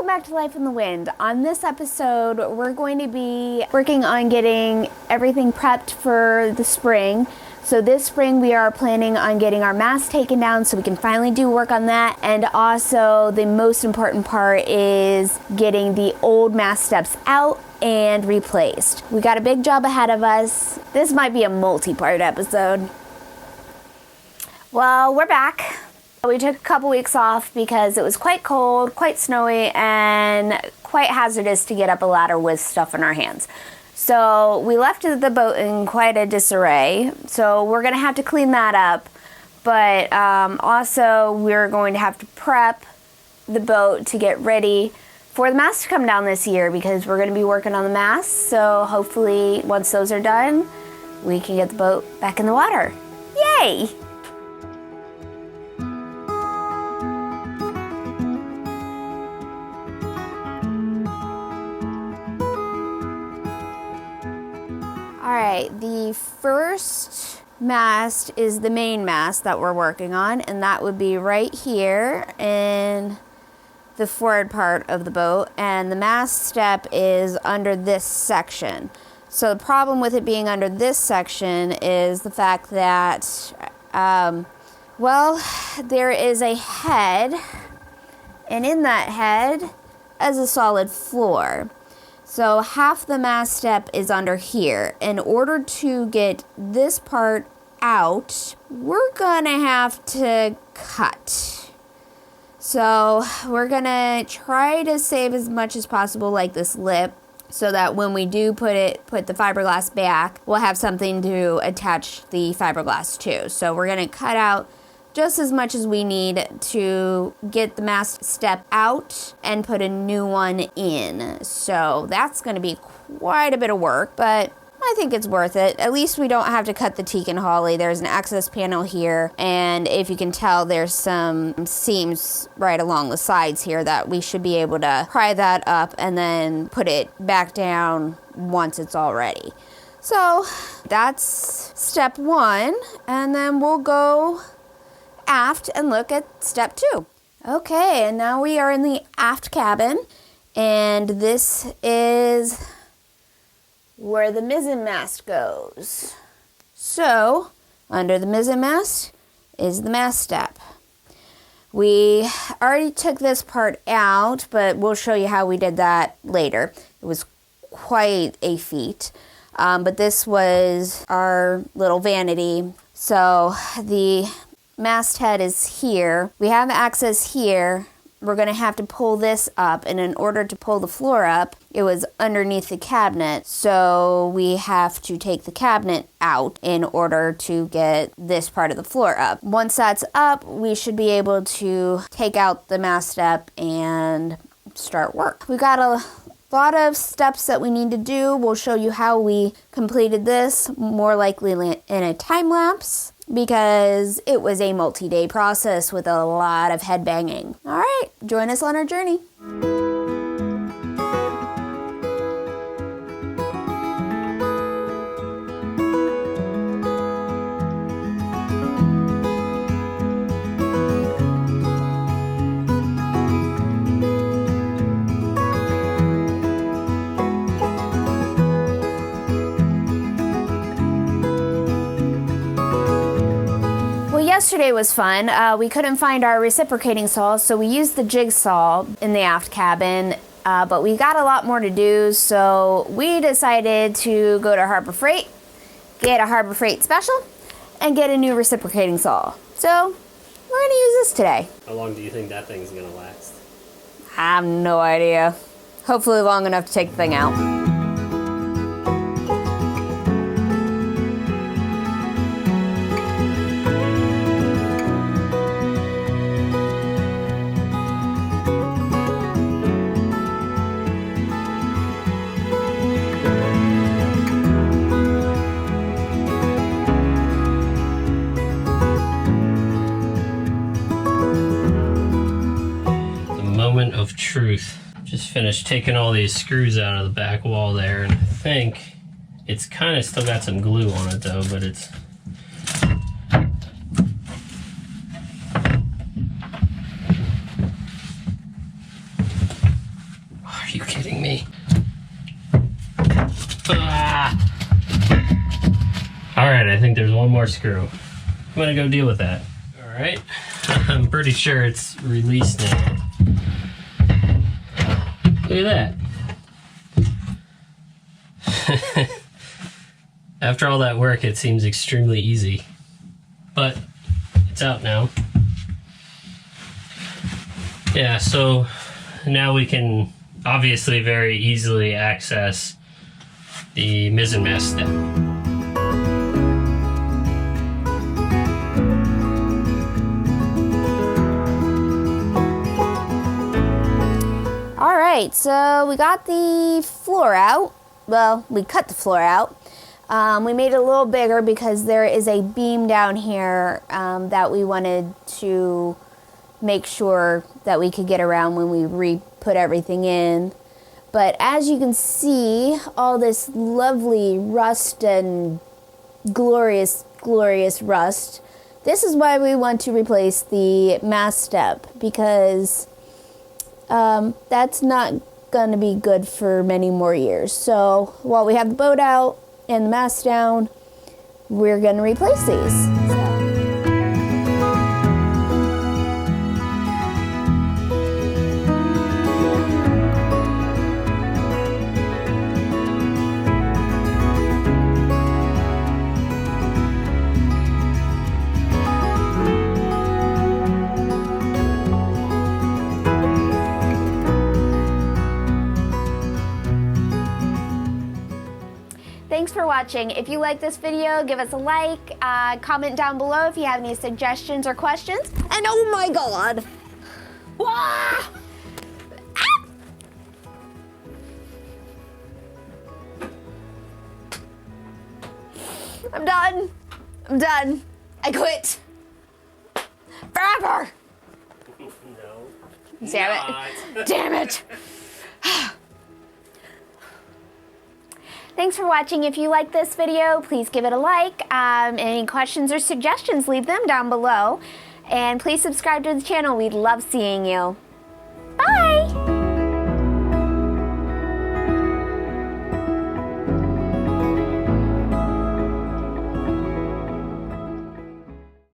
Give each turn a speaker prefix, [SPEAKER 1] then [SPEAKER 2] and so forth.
[SPEAKER 1] back to Life in the Wind. On this episode, we're going to be working on getting everything prepped for the spring. So this spring we are planning on getting our mast taken down so we can finally do work on that. And also the most important part is getting the old mast steps out and replaced. We got a big job ahead of us. This might be a multi-part episode. Well, we're back. We took a couple weeks off because it was quite cold, quite snowy, and quite hazardous to get up a ladder with stuff in our hands. So we left the boat in quite a disarray. So we're going to have to clean that up. But also we're going to have to prep the boat to get ready for the mast to come down this year because we're going to be working on the mast. So hopefully once those are done, we can get the boat back in the water. Yay! Alright, the first mast is the main mast that we're working on, and that would be right here in the forward part of the boat, and the mast step is under this section. So the problem with it being under this section is the fact that, there is a head, and in that head is a solid floor. So half the mast step is under here. In order to get this part out, we're gonna have to cut. So we're gonna try to save as much as possible, like this lip, so that when we do put the fiberglass back, we'll have something to attach the fiberglass to. So we're gonna cut out just as much as we need to get the mast step out and put a new one in. So that's going to be quite a bit of work, but I think it's worth it. At least we don't have to cut the teak and holly. There's an access panel here, and if you can tell, there's some seams right along the sides here that we should be able to pry that up and then put it back down once it's all ready. So that's step one, and then we'll go aft and look at step 2. Okay, and now we are in the aft cabin, and this is where the mizzen mast goes. So, under the mizzen mast is the mast step. We already took this part out, but we'll show you how we did that later. It was quite a feat, but this was our little vanity. So the masthead is here. We have access here. We're going to have to pull this up, and in order to pull the floor up, it was underneath the cabinet, so we have to take the cabinet out in order to get this part of the floor up. Once that's up, we should be able to take out the mast step and start work. We got a lot of steps that we need to do. We'll show you how we completed this, more likely in a time lapse, because it was a multi-day process with a lot of head banging. All right, join us on our journey. Yesterday was fun. We couldn't find our reciprocating saw, so we used the jigsaw in the aft cabin, but we got a lot more to do, so we decided to go to Harbor Freight, get a Harbor Freight special, and get a new reciprocating saw. So we're going to use this today.
[SPEAKER 2] How long do you think that thing's going to last?
[SPEAKER 1] I have no idea. Hopefully long enough to take the thing out.
[SPEAKER 2] Of truth. Just finished taking all these screws out of the back wall there, and I think it's kind of still got some glue on it though, but it's Alright, I think there's one more screw. I'm gonna go deal with that. Alright, I'm pretty sure it's released now. Look at that. After all that work, it seems extremely easy. But it's out now. Yeah, so now we can obviously very easily access the mizzen mast step.
[SPEAKER 1] Alright, so we got the floor out. Well, we cut the floor out. We made it a little bigger because there is a beam down here that we wanted to make sure that we could get around when we re-put everything in. But as you can see, all this lovely rust and glorious, glorious rust. This is why we want to replace the mast step, because that's not going to be good for many more years. So while we have the boat out and the mast down, we're going to replace these. Thanks for watching. If you like this video, give us a like, comment down below if you have any suggestions or questions. And oh my god! Ah! I'm done. I'm done. I quit. Forever!
[SPEAKER 2] No.
[SPEAKER 1] Damn it. Damn it. Thanks for watching. If you like this video, please give it a like. Any questions or suggestions, leave them down below. And please subscribe to the channel. We'd love seeing you. Bye!